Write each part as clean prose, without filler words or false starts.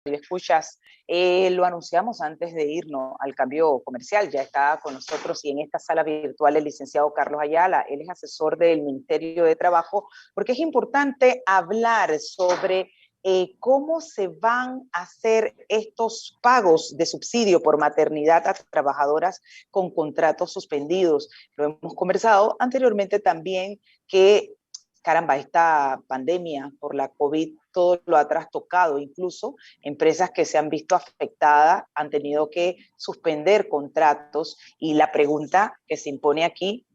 Escuchas, lo anunciamos antes de irnos al cambio comercial. Ya está con nosotros y en esta sala virtual el licenciado Carlos Ayala. Él es asesor del Ministerio de Trabajo, porque es importante hablar sobre cómo se van a hacer estos pagos de subsidio por maternidad a trabajadoras con contratos suspendidos. Lo hemos conversado anteriormente también que caramba, esta pandemia por la COVID todo lo ha trastocado, incluso empresas que se han visto afectadas han tenido que suspender contratos y la pregunta que se impone aquí,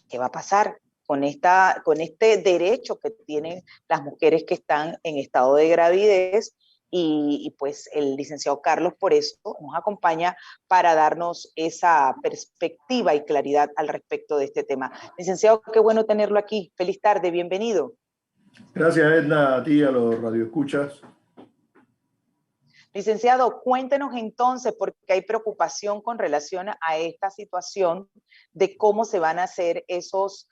¿qué va a pasar con este derecho que tienen las mujeres que están en estado de gravidez? Y pues el licenciado Carlos por eso nos acompaña para darnos esa perspectiva y claridad al respecto de este tema. Licenciado, qué bueno tenerlo aquí. Feliz tarde, bienvenido. Gracias, Edna, a ti y a los radioescuchas. Licenciado, cuéntenos entonces, porque hay preocupación con relación a esta situación de cómo se van a hacer esos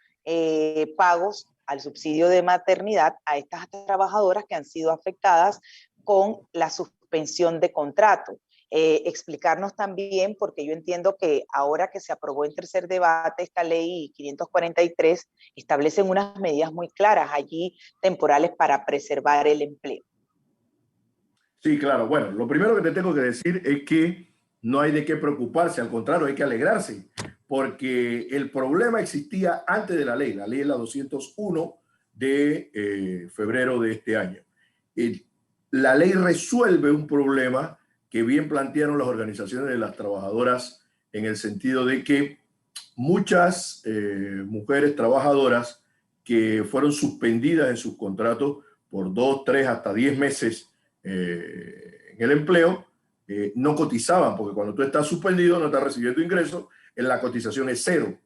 pagos al subsidio de maternidad a estas trabajadoras que han sido afectadas con la suspensión de contrato. Explicarnos también, porque yo entiendo que ahora que se aprobó en tercer debate esta ley 543, establecen unas medidas muy claras allí temporales para preservar el empleo. Sí, claro. Bueno, lo primero que te tengo que decir es que no hay de qué preocuparse, al contrario, hay que alegrarse, porque el problema existía antes de la ley es la 201 de febrero de este año. La ley resuelve un problema que bien plantearon las organizaciones de las trabajadoras en el sentido de que muchas mujeres trabajadoras que fueron suspendidas en sus contratos por 2, 3, hasta 10 meses en el empleo, no cotizaban, porque cuando tú estás suspendido no estás recibiendo ingresos, la cotización es cero.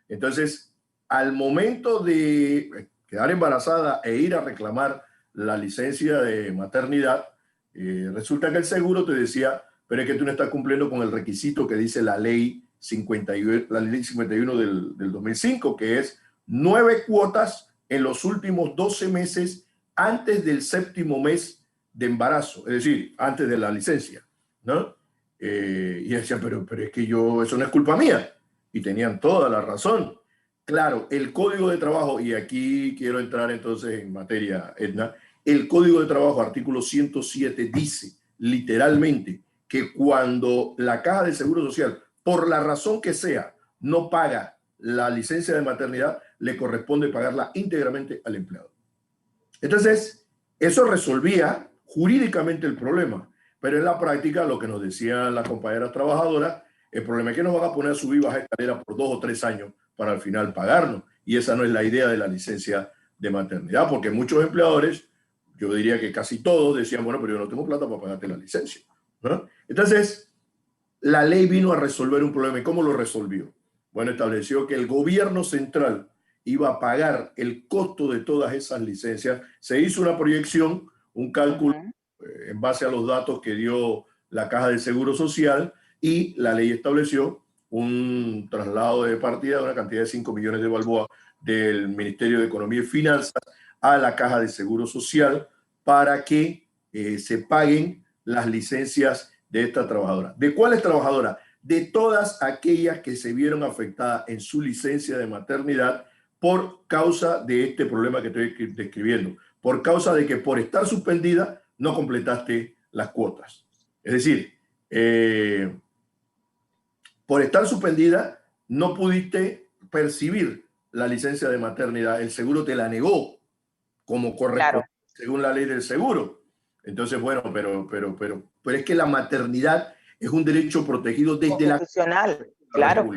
Entonces, al momento de quedar embarazada e ir a reclamar la licencia de maternidad, resulta que el seguro te decía, pero es que tú no estás cumpliendo con el requisito que dice la ley 51 del 2005, que es 9 cuotas en los últimos 12 meses antes del 7º mes de embarazo, es decir, antes de la licencia, ¿no? Y decían, pero es que eso no es culpa mía. Y tenían toda la razón. Claro, el Código de Trabajo, y aquí quiero entrar entonces en materia, Edna, el Código de Trabajo, artículo 107, dice literalmente que cuando la Caja de Seguro Social, por la razón que sea, no paga la licencia de maternidad, le corresponde pagarla íntegramente al empleado. Entonces, eso resolvía jurídicamente el problema, pero en la práctica, lo que nos decían las compañeras trabajadoras, el problema es que nos van a poner a subir baja escalera por 2 o 3 años para al final pagarnos, y esa no es la idea de la licencia de maternidad, porque muchos empleadores, yo diría que casi todos, decían, bueno, pero yo no tengo plata para pagarte la licencia, ¿no? Entonces, la ley vino a resolver un problema. ¿Y cómo lo resolvió? Bueno, estableció que el gobierno central iba a pagar el costo de todas esas licencias. Se hizo una proyección, un cálculo en base a los datos que dio la Caja de Seguro Social, y la ley estableció un traslado de partida de una cantidad de 5 millones de balboas del Ministerio de Economía y Finanzas a la Caja de Seguro Social para que se paguen las licencias de esta trabajadora. ¿De cuáles trabajadoras? De todas aquellas que se vieron afectadas en su licencia de maternidad por causa de este problema que estoy describiendo, por causa de que por estar suspendida no completaste las cuotas. Es decir, por estar suspendida no pudiste percibir la licencia de maternidad, el seguro te la negó como corresponde, claro, según la ley del seguro. Entonces, bueno, pero es que la maternidad es un derecho protegido desde la constitucional, claro.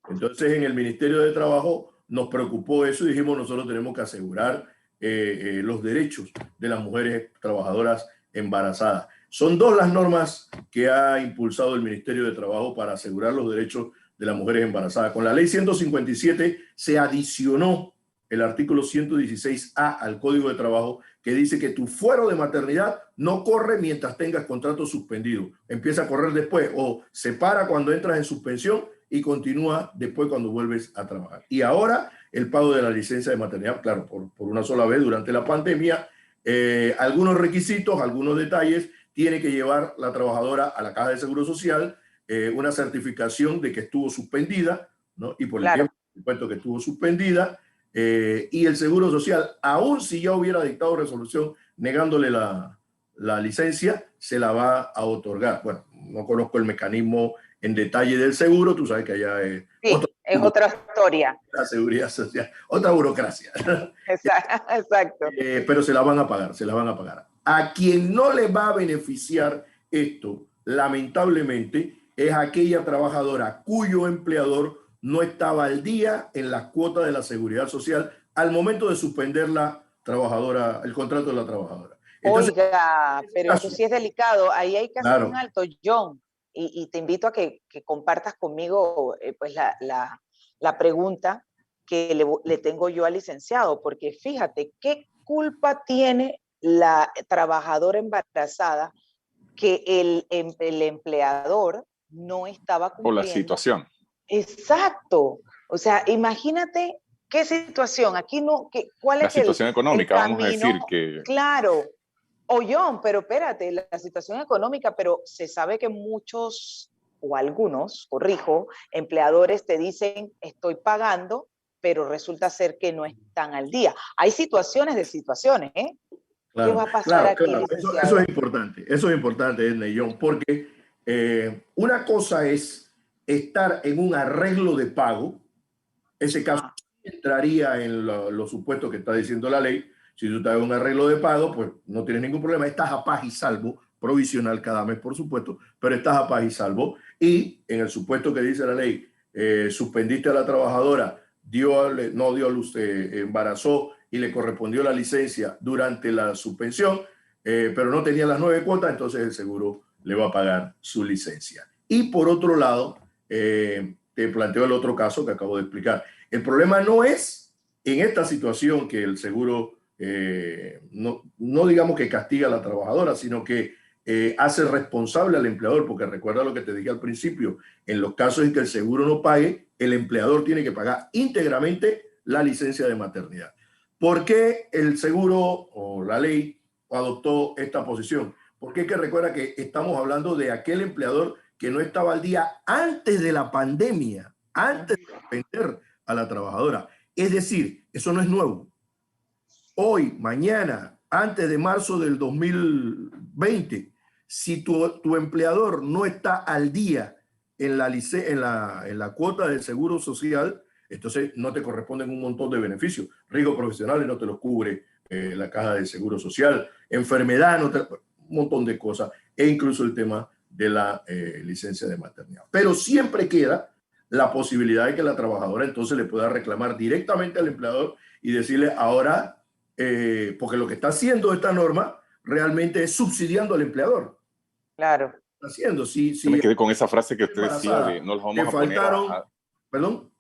Entonces, en el Ministerio de Trabajo nos preocupó eso y dijimos, nosotros tenemos que asegurar los derechos de las mujeres trabajadoras embarazadas. Son 2 las normas que ha impulsado el Ministerio de Trabajo para asegurar los derechos de las mujeres embarazadas. Con la ley 157 se adicionó el artículo 116A al Código de Trabajo, que dice que tu fuero de maternidad no corre mientras tengas contrato suspendido. Empieza a correr después o se para cuando entras en suspensión y continúa después cuando vuelves a trabajar. Y ahora el pago de la licencia de maternidad, claro, por una sola vez durante la pandemia, algunos requisitos, algunos detalles, tiene que llevar la trabajadora a la Caja de Seguro Social una certificación de que estuvo suspendida, ¿no? Y por el tiempo, por supuesto, que estuvo suspendida, y el Seguro Social, aun si ya hubiera dictado resolución negándole la licencia, se la va a otorgar. Bueno, no conozco el mecanismo en detalle del seguro, tú sabes que allá es, sí, es otra historia. la seguridad social, otra burocracia. Exacto. Pero se la van a pagar, se la van a pagar. A quien no le va a beneficiar esto, lamentablemente, es aquella trabajadora cuyo empleador no estaba al día en las cuotas de la seguridad social al momento de suspender la trabajadora, el contrato de la trabajadora. Entonces, oiga, pero eso sí es delicado. Ahí hay que hacer claro, un alto, John, y te invito a que compartas conmigo pues la pregunta que le tengo yo al licenciado, porque fíjate, ¿qué culpa tiene la trabajadora embarazada que el empleador no estaba cumpliendo? O la situación. Exacto. O sea, imagínate qué situación. Aquí no, ¿cuál la es situación económica, el camino? vamos a decir que... Claro. John, pero espérate, la situación económica, pero se sabe que muchos o algunos, corrijo, empleadores te dicen estoy pagando, pero resulta ser que no están al día. Hay situaciones de situaciones, ¿eh? Claro, ¿Qué va a pasar claro, aquí, claro. Eso es importante, Edna y John, porque una cosa es estar en un arreglo de pago, ese caso entraría en los supuestos que está diciendo la ley. Si tú estás en un arreglo de pago, pues no tienes ningún problema, estás a paz y salvo, provisional cada mes, por supuesto, pero estás a paz y salvo. Y en el supuesto que dice la ley, suspendiste a la trabajadora, no dio a luz, embarazó y le correspondió la licencia durante la suspensión, pero no tenía las 9 cuotas, entonces el seguro le va a pagar su licencia. Y por otro lado, te planteo el otro caso que acabo de explicar. El problema no es en esta situación que el seguro no digamos que castiga a la trabajadora, sino que hace responsable al empleador, porque recuerda lo que te dije al principio, en los casos en que el seguro no pague, el empleador tiene que pagar íntegramente la licencia de maternidad. ¿Por qué el seguro o la ley adoptó esta posición? Porque es que recuerda que estamos hablando de aquel empleador que no estaba al día antes de la pandemia, antes de suspender a la trabajadora. Es decir, eso no es nuevo. Hoy, mañana, antes de marzo del 2020, si tu empleador no está al día en la cuota del seguro social, entonces no te corresponden un montón de beneficios. Riesgos profesionales no te los cubre la caja de seguro social, enfermedad, un montón de cosas, e incluso el tema de la licencia de maternidad. Pero siempre queda la posibilidad de que la trabajadora entonces le pueda reclamar directamente al empleador y decirle ahora, porque lo que está haciendo esta norma realmente es subsidiando al empleador. Claro. Está haciendo, sí. Yo me quedé con esa frase que usted decía de no los vamos a poner ¿Perdón?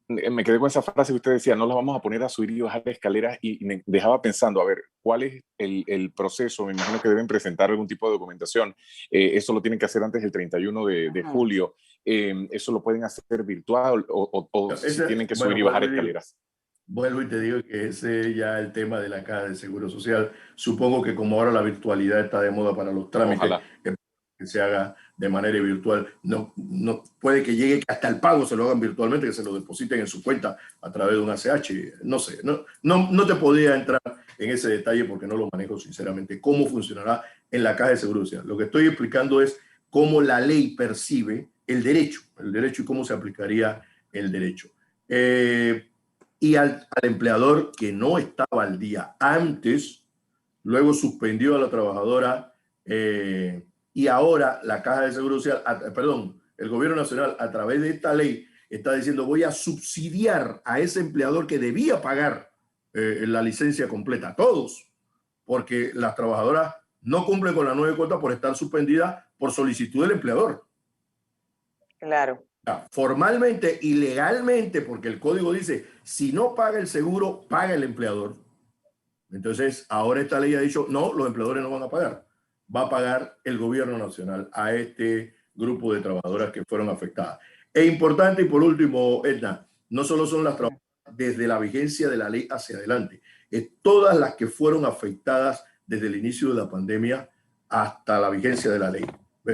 Me quedé con esa frase que usted decía, no los vamos a poner a subir y bajar escaleras, y me dejaba pensando, a ver, ¿cuál es el proceso? Me imagino que deben presentar algún tipo de documentación. Eso lo tienen que hacer antes del 31 de julio. ¿Eso lo pueden hacer virtual o si tienen que subir y bajar escaleras? Vuelvo y te digo que ese ya el tema de la caja de seguro social. Supongo que como ahora la virtualidad está de moda para los trámites, que se haga de manera virtual, no puede que llegue hasta el pago se lo hagan virtualmente, que se lo depositen en su cuenta a través de un ACH. No sé, no te podría entrar en ese detalle porque no lo manejo sinceramente, cómo funcionará en la caja de seguro social. Lo que estoy explicando es cómo la ley percibe el derecho y cómo se aplicaría el derecho. Y al empleador que no estaba al día antes, luego suspendió a la trabajadora y ahora la Caja de Seguro Social, el Gobierno Nacional a través de esta ley está diciendo voy a subsidiar a ese empleador que debía pagar la licencia completa, a todos, porque las trabajadoras no cumplen con la 9 cuotas por estar suspendidas por solicitud del empleador. Claro. Formalmente y legalmente, porque el código dice, si no paga el seguro, paga el empleador. Entonces, ahora esta ley ha dicho, no, los empleadores no van a pagar. Va a pagar el gobierno nacional a este grupo de trabajadoras que fueron afectadas. Es importante, y por último, Edna, no solo son las trabajadoras desde la vigencia de la ley hacia adelante, es todas las que fueron afectadas desde el inicio de la pandemia hasta la vigencia de la ley.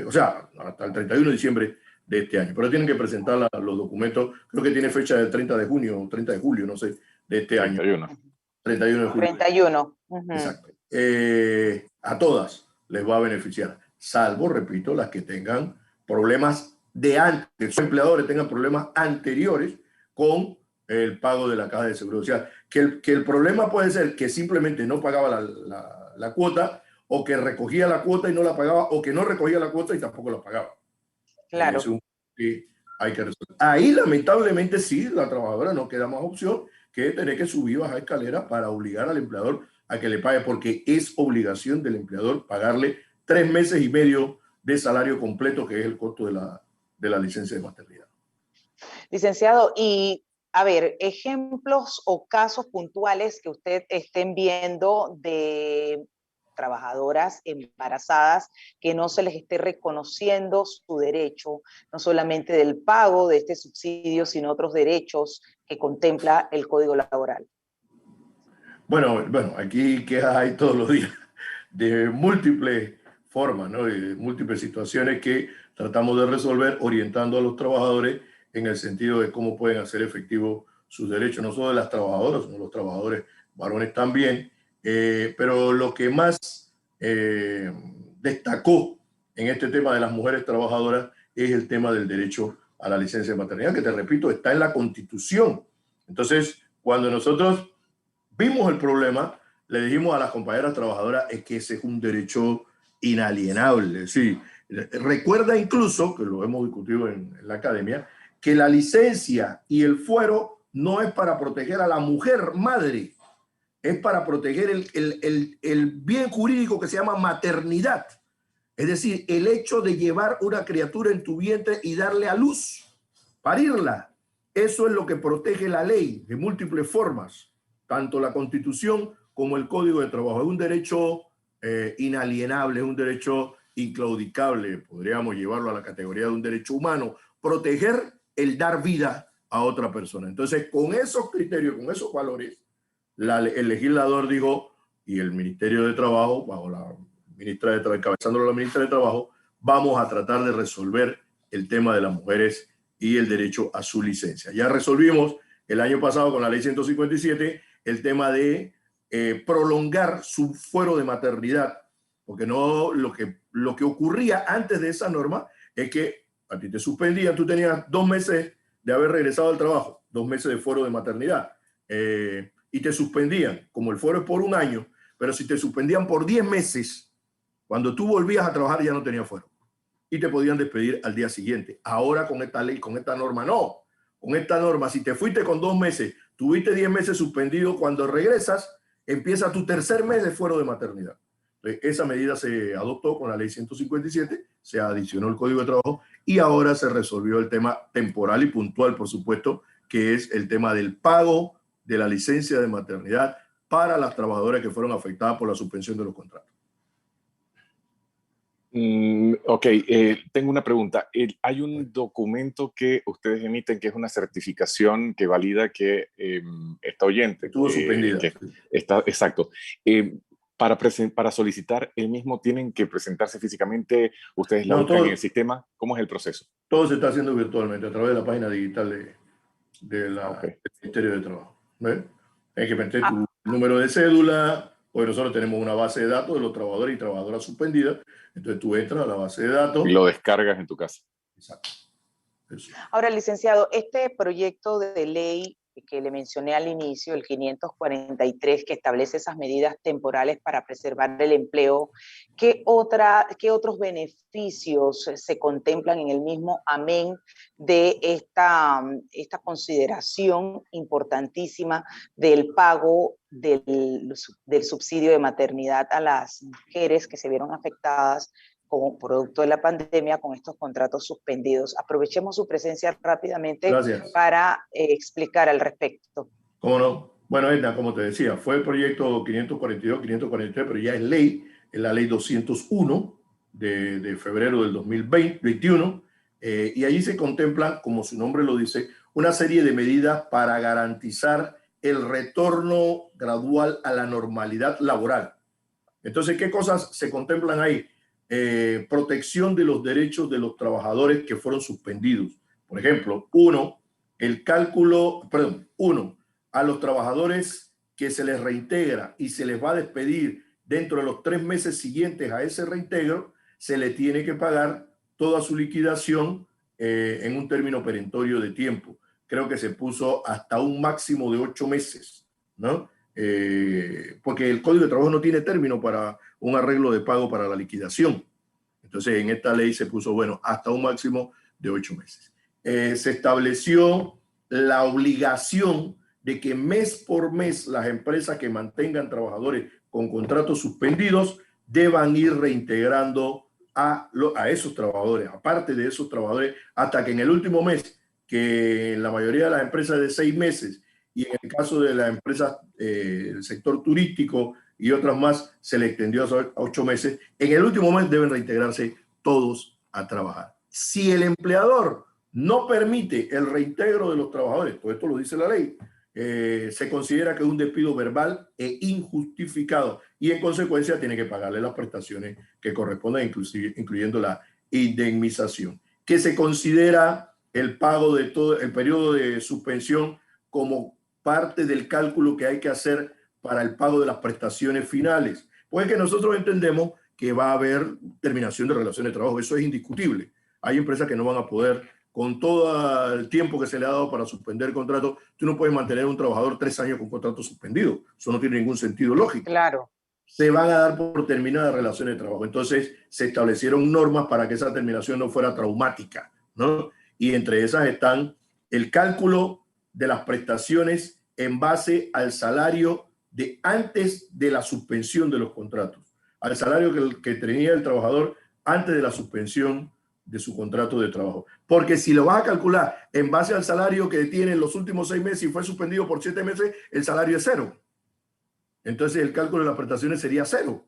O sea, hasta el 31 de diciembre de este año. Pero tienen que presentar los documentos, creo que tiene fecha del 30 de junio o 30 de julio, no sé, de este 31. año. 31 de julio. 31. Exacto. A todas les va a beneficiar, salvo, repito, las que tengan problemas de antes, que sus empleadores tengan problemas anteriores con el pago de la caja de seguro social. Que el problema puede ser que simplemente no pagaba la cuota, o que recogía la cuota y no la pagaba, o que no recogía la cuota y tampoco la pagaba. Claro. Es un que hay que resolver. Ahí, lamentablemente, sí, la trabajadora no queda más opción que tener que subir y bajar escaleras para obligar al empleador a que le pague, porque es obligación del empleador pagarle 3 meses y medio de salario completo, que es el costo de la licencia de maternidad. Licenciado, y a ver, ejemplos o casos puntuales que usted estén viendo de trabajadoras embarazadas que no se les esté reconociendo su derecho, no solamente del pago de este subsidio, sino otros derechos que contempla el Código Laboral. Bueno, aquí quejas hay todos los días de múltiples formas, ¿no? De múltiples situaciones que tratamos de resolver orientando a los trabajadores en el sentido de cómo pueden hacer efectivo sus derechos, no solo de las trabajadoras, sino los trabajadores varones también. Pero lo que más destacó en este tema de las mujeres trabajadoras es el tema del derecho a la licencia de maternidad, que te repito, está en la Constitución. Entonces, cuando nosotros vimos el problema, le dijimos a las compañeras trabajadoras, es que ese es un derecho inalienable. Sí, recuerda incluso, que lo hemos discutido en la academia, que la licencia y el fuero no es para proteger a la mujer madre, es para proteger el bien jurídico que se llama maternidad. Es decir, el hecho de llevar una criatura en tu vientre y darle a luz, parirla. Eso es lo que protege la ley de múltiples formas, tanto la Constitución como el Código de Trabajo. Es un derecho inalienable, es un derecho inclaudicable, podríamos llevarlo a la categoría de un derecho humano, proteger el dar vida a otra persona. Entonces, con esos criterios, con esos valores, el legislador dijo, y el Ministerio de Trabajo, bajo la ministra de Trabajo, encabezándolo la ministra de Trabajo, vamos a tratar de resolver el tema de las mujeres y el derecho a su licencia. Ya resolvimos el año pasado con la ley 157 el tema de prolongar su fuero de maternidad, porque no lo que ocurría antes de esa norma es que a ti te suspendían, tú tenías 2 meses de haber regresado al trabajo, 2 meses de fuero de maternidad, y te suspendían, como el fuero es por 1 año, pero si te suspendían por 10 meses, cuando tú volvías a trabajar ya no tenías fuero y te podían despedir al día siguiente. Ahora con esta ley, con esta norma, no. Con esta norma, si te fuiste con 2 meses, tuviste 10 meses suspendido, cuando regresas, empieza tu 3er mes de fuero de maternidad. Esa medida se adoptó con la ley 157, se adicionó el Código de Trabajo y ahora se resolvió el tema temporal y puntual, por supuesto, que es el tema del pago de la licencia de maternidad para las trabajadoras que fueron afectadas por la suspensión de los contratos. Ok, tengo una pregunta. Hay un documento que ustedes emiten que es una certificación que valida que está oyente. Estuvo suspendida. Está, exacto. Para solicitar el mismo tienen que presentarse físicamente, ustedes la buscan en el sistema. ¿Cómo es el proceso? Todo se está haciendo virtualmente a través de la página digital del Ministerio de Trabajo. ¿Ves? Hay que meter tu número de cédula, porque nosotros tenemos una base de datos de los trabajadores y trabajadoras suspendidas. Entonces tú entras a la base de datos y lo descargas en tu casa. Exacto. Eso. Ahora, licenciado, este proyecto de ley que le mencioné al inicio, el 543, que establece esas medidas temporales para preservar el empleo, ¿qué otros beneficios se contemplan en el mismo, amén de esta consideración importantísima del pago del subsidio de maternidad a las mujeres que se vieron afectadas como producto de la pandemia con estos contratos suspendidos? Aprovechemos su presencia rápidamente. Gracias. Para explicar al respecto. ¿Cómo no? Bueno, Edna, como te decía, fue el proyecto 542, 543, pero ya es ley, es la ley 201 de febrero del 2021, y allí se contemplan, como su nombre lo dice, una serie de medidas para garantizar el retorno gradual a la normalidad laboral. Entonces, ¿qué cosas se contemplan ahí? protección de los derechos de los trabajadores que fueron suspendidos. Por ejemplo, a los trabajadores que se les reintegra y se les va a despedir dentro de los 3 meses siguientes a ese reintegro, se le tiene que pagar toda su liquidación en un término perentorio de tiempo. Creo que se puso hasta un máximo de 8 meses, ¿no? Porque el Código de Trabajo no tiene término para un arreglo de pago para la liquidación. Entonces, en esta ley se puso, bueno, hasta un máximo de 8 meses. Se estableció la obligación de que mes por mes las empresas que mantengan trabajadores con contratos suspendidos deban ir reintegrando a esos trabajadores, aparte de esos trabajadores, hasta que en el último mes, que en la mayoría de las empresas es de 6 meses, y en el caso de las empresas del sector turístico y otras más, se le extendió a 8 meses, en el último mes deben reintegrarse todos a trabajar. Si el empleador no permite el reintegro de los trabajadores, todo esto lo dice la ley, se considera que es un despido verbal e injustificado y en consecuencia tiene que pagarle las prestaciones que corresponden, incluyendo la indemnización, que se considera el pago de todo el periodo de suspensión como parte del cálculo que hay que hacer para el pago de las prestaciones finales. Pues que nosotros entendemos que va a haber terminación de relaciones de trabajo, eso es indiscutible. Hay empresas que no van a poder, con todo el tiempo que se le ha dado para suspender el contrato, tú no puedes mantener a un trabajador 3 años con contrato suspendido. Eso no tiene ningún sentido lógico. Claro. Se van a dar por terminadas relaciones de trabajo. Entonces, se establecieron normas para que esa terminación no fuera traumática, ¿no? Y entre esas están el cálculo de las prestaciones en base al salario de antes de la suspensión de los contratos, al salario que tenía el trabajador antes de la suspensión de su contrato de trabajo. Porque si lo vas a calcular en base al salario que tiene en los últimos 6 meses y fue suspendido por 7 meses, el salario es 0. Entonces el cálculo de las prestaciones sería 0.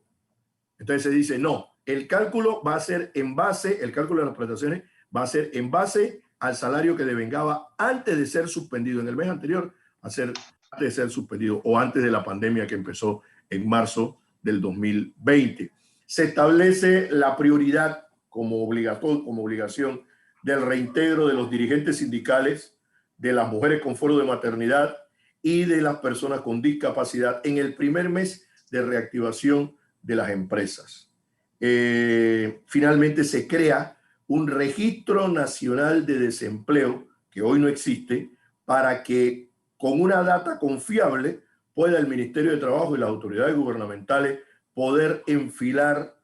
Entonces se dice, no, el cálculo va a ser en base, el cálculo de las prestaciones va a ser en base al salario que devengaba antes de ser suspendido, en el mes anterior, antes de ser suspendido o antes de la pandemia que empezó en marzo del 2020. Se establece la prioridad como obligación del reintegro de los dirigentes sindicales, de las mujeres con fuero de maternidad y de las personas con discapacidad en el primer mes de reactivación de las empresas. Finalmente se crea un registro nacional de desempleo que hoy no existe para que con una data confiable pueda el Ministerio de Trabajo y las autoridades gubernamentales poder enfilar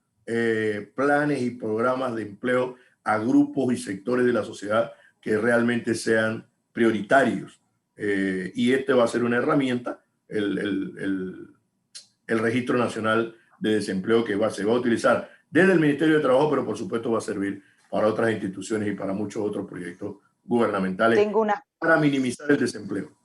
planes y programas de empleo a grupos y sectores de la sociedad que realmente sean prioritarios. Y este va a ser una herramienta, el Registro Nacional de Desempleo, que se va a utilizar desde el Ministerio de Trabajo, pero por supuesto va a servir para otras instituciones y para muchos otros proyectos gubernamentales para minimizar el desempleo.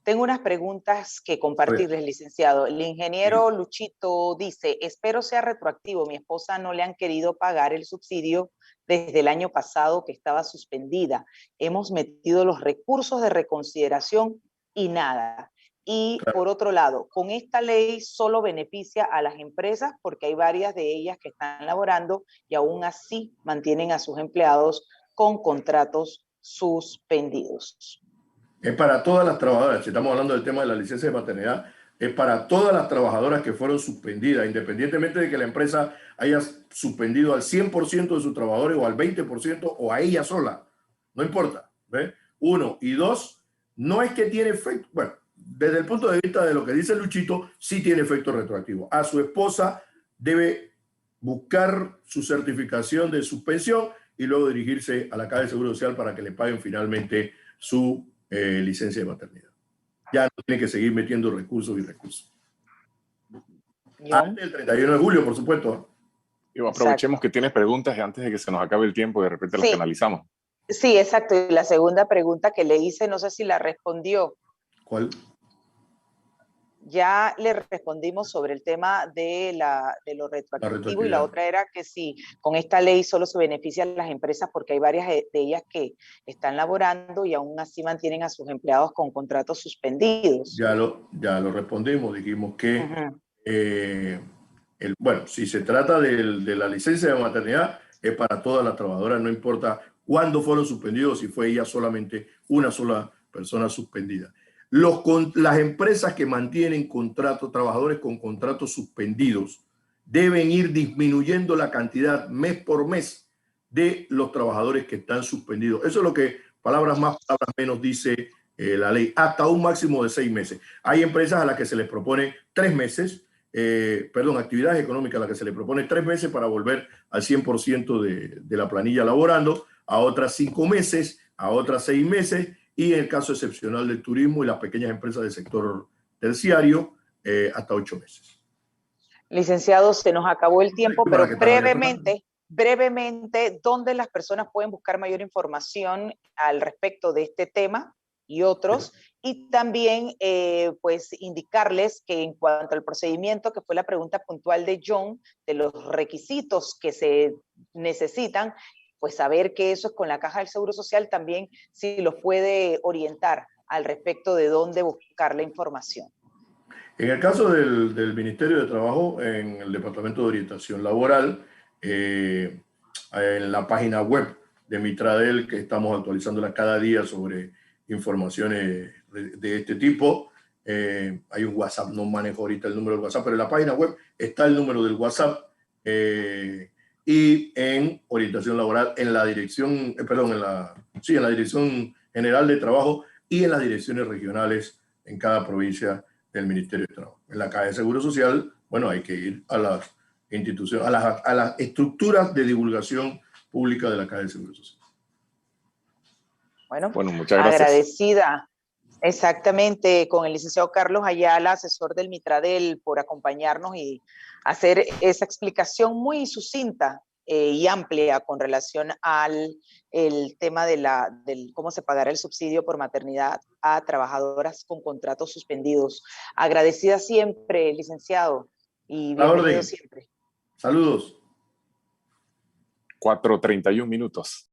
Tengo unas preguntas que compartirles, licenciado. El ingeniero Luchito dice, espero sea retroactivo. Mi esposa no le han querido pagar el subsidio desde el año pasado que estaba suspendida. Hemos metido los recursos de reconsideración y nada. Y por otro lado, con esta ley solo beneficia a las empresas porque hay varias de ellas que están laborando y aún así mantienen a sus empleados con contratos suspendidos. Es para todas las trabajadoras, si estamos hablando del tema de la licencia de maternidad, es para todas las trabajadoras que fueron suspendidas, independientemente de que la empresa haya suspendido al 100% de sus trabajadores o al 20% o a ella sola. No importa. ¿Ve? 1 y 2, no es que tiene efecto, bueno, desde el punto de vista de lo que dice Luchito, sí tiene efecto retroactivo. A su esposa debe buscar su certificación de suspensión y luego dirigirse a la Caja de Seguro Social para que le paguen finalmente su licencia de maternidad. Ya no tiene que seguir metiendo recursos y recursos. Antes del 31 de julio, por supuesto. Aprovechemos que tienes preguntas antes de que se nos acabe el tiempo y de repente las canalizamos. Sí, exacto. Y la segunda pregunta que le hice, no sé si la respondió. ¿Cuál? Ya le respondimos sobre el tema de lo retroactivo y la otra era que sí, con esta ley solo se benefician las empresas porque hay varias de ellas que están laborando y aún así mantienen a sus empleados con contratos suspendidos. Ya lo respondimos, dijimos que bueno, si se trata de la licencia de maternidad, es para todas las trabajadoras, no importa cuándo fueron suspendidos, si fue ella solamente una sola persona suspendida. Las empresas que mantienen trabajadores con contratos suspendidos, deben ir disminuyendo la cantidad mes por mes de los trabajadores que están suspendidos. Eso es lo que, palabras más, palabras menos, dice la ley, hasta un máximo de 6 meses. Hay empresas a las que se les propone 3 meses, actividades económicas a las que se les propone 3 meses para volver al 100% de la planilla laborando, a otras 5 meses, a otras 6 meses, y en el caso excepcional del turismo y las pequeñas empresas del sector terciario, hasta 8 meses. Licenciado, se nos acabó el tiempo, pero brevemente, ¿dónde las personas pueden buscar mayor información al respecto de este tema y otros? Y también, pues, indicarles que en cuanto al procedimiento, que fue la pregunta puntual de John, de los requisitos que se necesitan, pues saber que eso es con la Caja del Seguro Social, también si los puede orientar al respecto de dónde buscar la información. En el caso del Ministerio de Trabajo, en el Departamento de Orientación Laboral, en la página web de Mitradel, que estamos actualizándola cada día sobre informaciones de este tipo. Hay un WhatsApp, no manejo ahorita el número del WhatsApp, pero en la página web está el número del WhatsApp. Y en Orientación Laboral, en la Dirección, en la Dirección General de Trabajo y en las direcciones regionales en cada provincia del Ministerio de Trabajo. En la Caja de Seguro Social, bueno, hay que ir a las instituciones, a las estructuras de divulgación pública de la Caja de Seguro Social. Bueno, muchas gracias. Agradecida exactamente con el licenciado Carlos Ayala, asesor del Mitradel, por acompañarnos y hacer esa explicación muy sucinta y amplia con relación al tema del cómo se pagará el subsidio por maternidad a trabajadoras con contratos suspendidos. Agradecida siempre, licenciado, y bienvenido siempre. Saludos. 4:31 minutos.